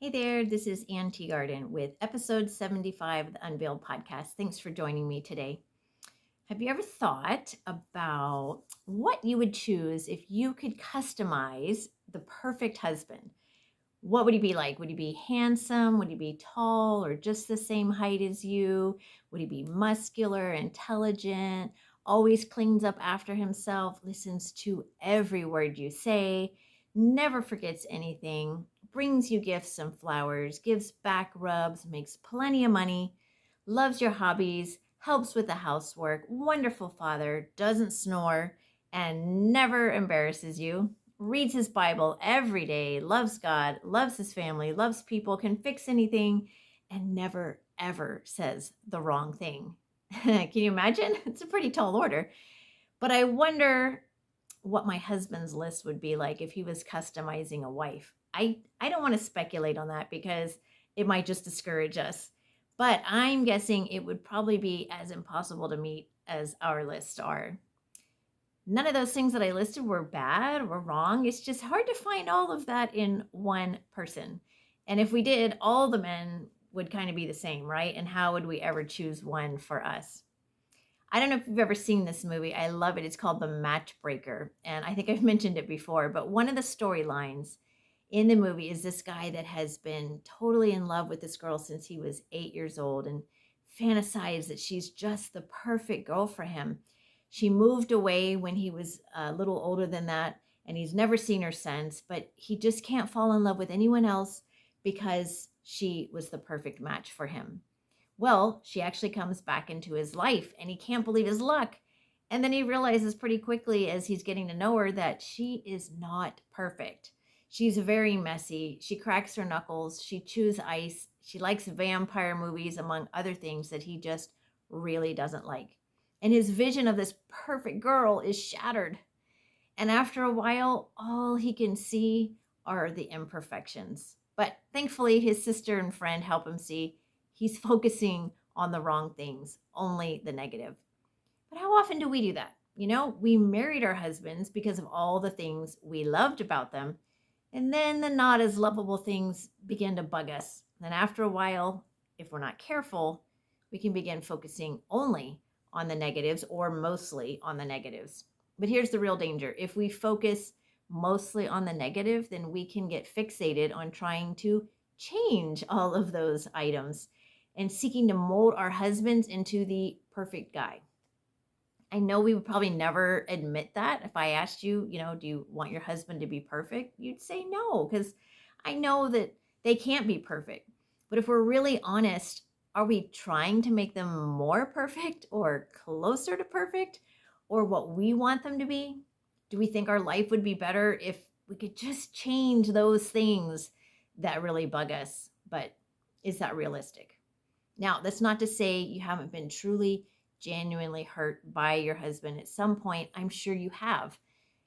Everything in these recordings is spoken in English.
Hey there, this is Ann Teagarden with episode 75 of the Unveiled podcast. Thanks for joining me today. Have you ever thought about what you would choose if you could customize the perfect husband? What would he be like? Would he be handsome? Would he be tall or just the same height as you? Would he be muscular, intelligent, always cleans up after himself, listens to every word you say, never forgets anything, brings you gifts and flowers, gives back rubs, makes plenty of money, loves your hobbies, helps with the housework, wonderful father, doesn't snore, and never embarrasses you, reads his Bible every day, loves God, loves his family, loves people, can fix anything, and never, ever says the wrong thing. Can you imagine? It's a pretty tall order. But I wonder what my husband's list would be like if he was customizing a wife. I don't want to speculate on that because it might just discourage us. But I'm guessing it would probably be as impossible to meet as our lists are. None of those things that I listed were bad or wrong. It's just hard to find all of that in one person. And if we did, all the men would kind of be the same, right? And how would we ever choose one for us? I don't know if you've ever seen this movie. I love it. It's called The Matchbreaker. And I think I've mentioned it before, but one of the storylines in the movie is this guy that has been totally in love with this girl since he was 8 years old and fantasized that she's just the perfect girl for him. She moved away when he was a little older than that, and he's never seen her since, but he just can't fall in love with anyone else because she was the perfect match for him. Well, she actually comes back into his life and he can't believe his luck. And then he realizes pretty quickly as he's getting to know her that she is not perfect. She's very messy. She cracks her knuckles. She chews ice. She likes vampire movies, among other things that he just really doesn't like. And his vision of this perfect girl is shattered. And after a while, all he can see are the imperfections. But thankfully, his sister and friend help him see he's focusing on the wrong things, only the negative. But how often do we do that? We married our husbands because of all the things we loved about them. And then the not as lovable things begin to bug us. And after a while, if we're not careful, we can begin focusing only on the negatives or mostly on the negatives. But here's the real danger. If we focus mostly on the negative, then we can get fixated on trying to change all of those items and seeking to mold our husbands into the perfect guy. I know we would probably never admit that. If I asked you, do you want your husband to be perfect? You'd say no, because I know that they can't be perfect. But if we're really honest, are we trying to make them more perfect or closer to perfect or what we want them to be? Do we think our life would be better if we could just change those things that really bug us? But is that realistic? Now, that's not to say you haven't been truly, genuinely hurt by your husband at some point. I'm sure you have.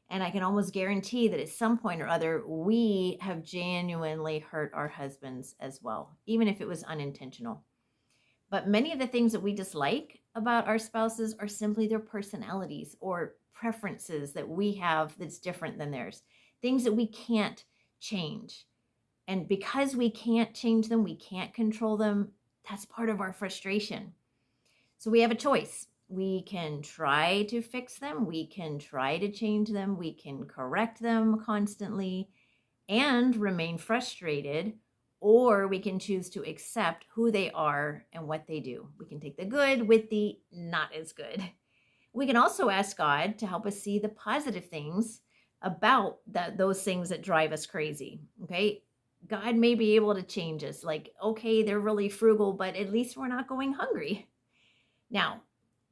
And I can almost guarantee that at some point or other, we have genuinely hurt our husbands as well, even if it was unintentional. But many of the things that we dislike about our spouses are simply their personalities or preferences that we have that's different than theirs, things that we can't change. And because we can't change them, we can't control them, that's part of our frustration. So we have a choice. We can try to fix them, we can try to change them, we can correct them constantly and remain frustrated, or we can choose to accept who they are and what they do. We can take the good with the not as good. We can also ask God to help us see the positive things about those things that drive us crazy. Okay. God may be able to change us. Like, okay, they're really frugal, but at least we're not going hungry. Now,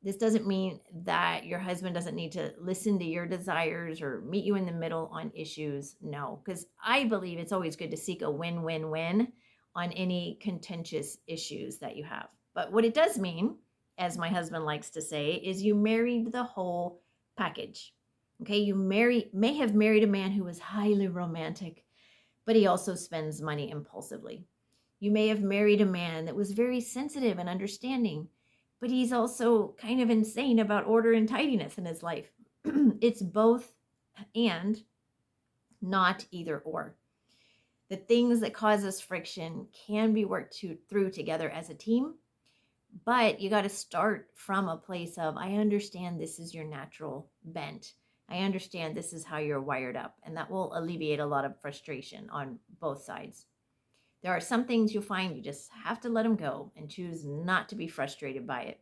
this doesn't mean that your husband doesn't need to listen to your desires or meet you in the middle on issues. No, because I believe it's always good to seek a win-win-win on any contentious issues that you have. But what it does mean, as my husband likes to say, is you married the whole package. Okay, you may have married a man who was highly romantic, but he also spends money impulsively. You may have married a man that was very sensitive and understanding, but he's also kind of insane about order and tidiness in his life. It's both and not either or. The things that cause us friction can be worked through together as a team, but you got to start from a place of, I understand this is your natural bent. I understand this is how you're wired up, and that will alleviate a lot of frustration on both sides. There are some things you'll find you just have to let them go and choose not to be frustrated by it.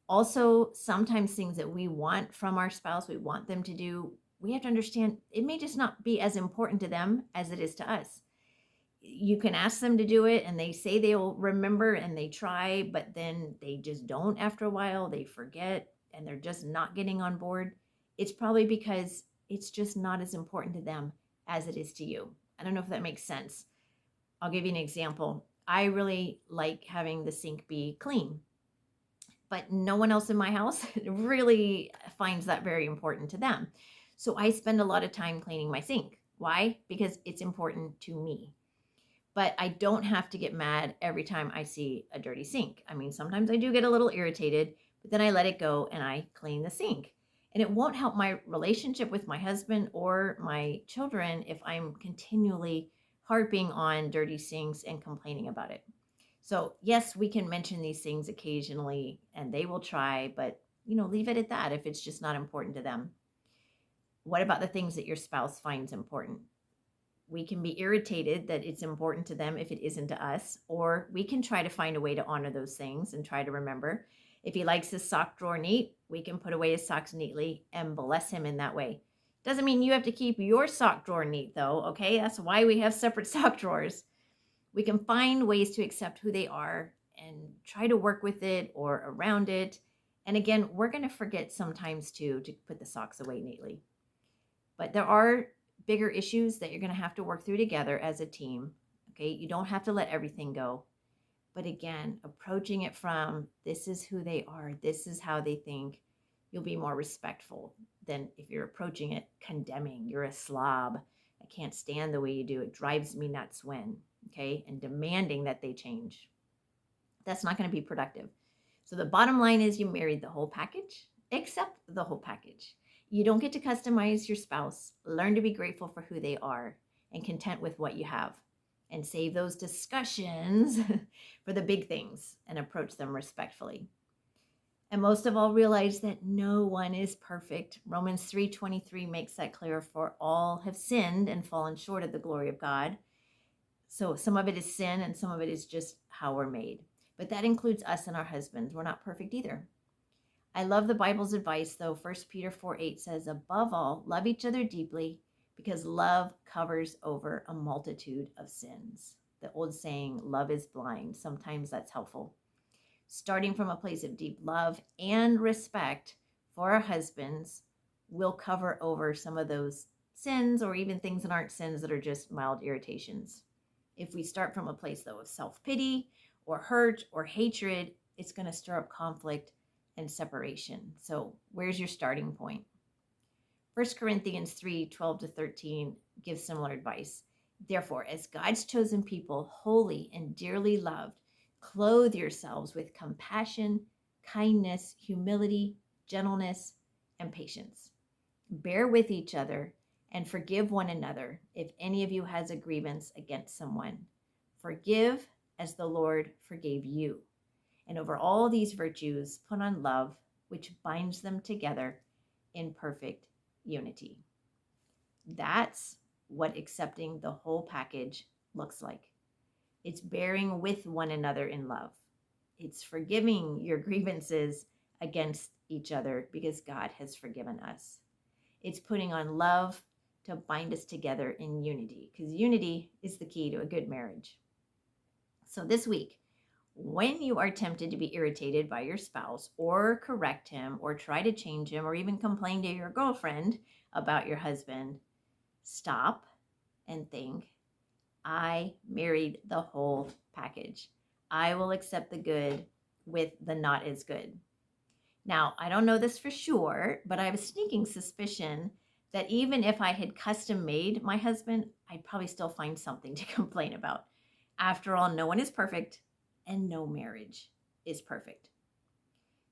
Also, sometimes things that we want from our spouse, we want them to do, we have to understand it may just not be as important to them as it is to us. You can ask them to do it and they say they'll remember and they try, but then they just don't after a while. They forget and they're just not getting on board. It's probably because it's just not as important to them as it is to you. I don't know if that makes sense. I'll give you an example. I really like having the sink be clean, but no one else in my house really finds that very important to them. So I spend a lot of time cleaning my sink. Why? Because it's important to me. But I don't have to get mad every time I see a dirty sink. I mean, sometimes I do get a little irritated, but then I let it go and I clean the sink. And it won't help my relationship with my husband or my children if I'm continually harping on dirty sinks and complaining about it. So, yes, we can mention these things occasionally and they will try, but leave it at that if it's just not important to them. What about the things that your spouse finds important? We can be irritated that it's important to them if it isn't to us, or we can try to find a way to honor those things and try to remember. If he likes his sock drawer neat, we can put away his socks neatly and bless him in that way. Doesn't mean you have to keep your sock drawer neat though, okay? That's why we have separate sock drawers. We can find ways to accept who they are and try to work with it or around it. And again, we're going to forget sometimes too to put the socks away neatly. But there are bigger issues that you're going to have to work through together as a team. Okay, you don't have to let everything go. But again, approaching it from this is who they are, this is how they think, you'll be more respectful than if you're approaching it condemning. You're a slob. I can't stand the way you do it. Drives me nuts when, okay, and demanding that they change. That's not going to be productive. So the bottom line is you married the whole package, accept the whole package. You don't get to customize your spouse. Learn to be grateful for who they are and content with what you have. And save those discussions for the big things and approach them respectfully. And most of all, realize that no one is perfect. Romans 3:23 makes that clear, for all have sinned and fallen short of the glory of God. So some of it is sin and some of it is just how we're made. But that includes us and our husbands. We're not perfect either. I love the Bible's advice, though. 1 Peter 4:8 says, above all, love each other deeply because love covers over a multitude of sins. The old saying, love is blind. Sometimes that's helpful. Starting from a place of deep love and respect for our husbands will cover over some of those sins or even things that aren't sins that are just mild irritations. If we start from a place, though, of self-pity or hurt or hatred, it's going to stir up conflict and separation. So where's your starting point? 1 Corinthians 3:12-13 gives similar advice. Therefore, as God's chosen people, holy and dearly loved, clothe yourselves with compassion, kindness, humility, gentleness, and patience. Bear with each other and forgive one another if any of you has a grievance against someone. Forgive as the Lord forgave you. And over all these virtues, put on love, which binds them together in perfect unity. That's what accepting the whole package looks like. It's bearing with one another in love. It's forgiving your grievances against each other because God has forgiven us. It's putting on love to bind us together in unity, because unity is the key to a good marriage. So this week, when you are tempted to be irritated by your spouse or correct him or try to change him or even complain to your girlfriend about your husband, stop and think, I married the whole package. I will accept the good with the not as good. Now, I don't know this for sure, but I have a sneaking suspicion that even if I had custom made my husband, I'd probably still find something to complain about. After all, no one is perfect and no marriage is perfect.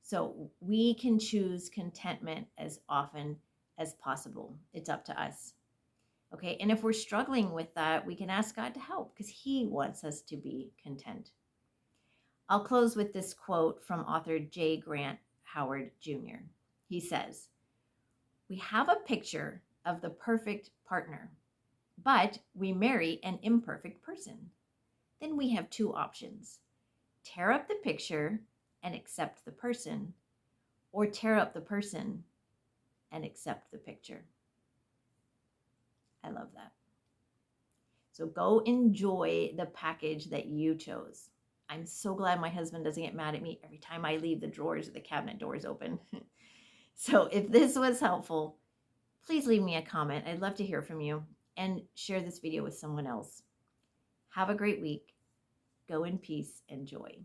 So we can choose contentment as often as possible. It's up to us. Okay. And if we're struggling with that, we can ask God to help because He wants us to be content. I'll close with this quote from author J. Grant Howard Jr. He says, "We have a picture of the perfect partner, but we marry an imperfect person. Then we have two options: tear up the picture and accept the person, or tear up the person and accept the picture." I love that. So go enjoy the package that you chose. I'm so glad my husband doesn't get mad at me every time I leave the drawers or the cabinet doors open. So if this was helpful, please leave me a comment. I'd love to hear from you, and share this video with someone else. Have a great week. Go in peace and joy.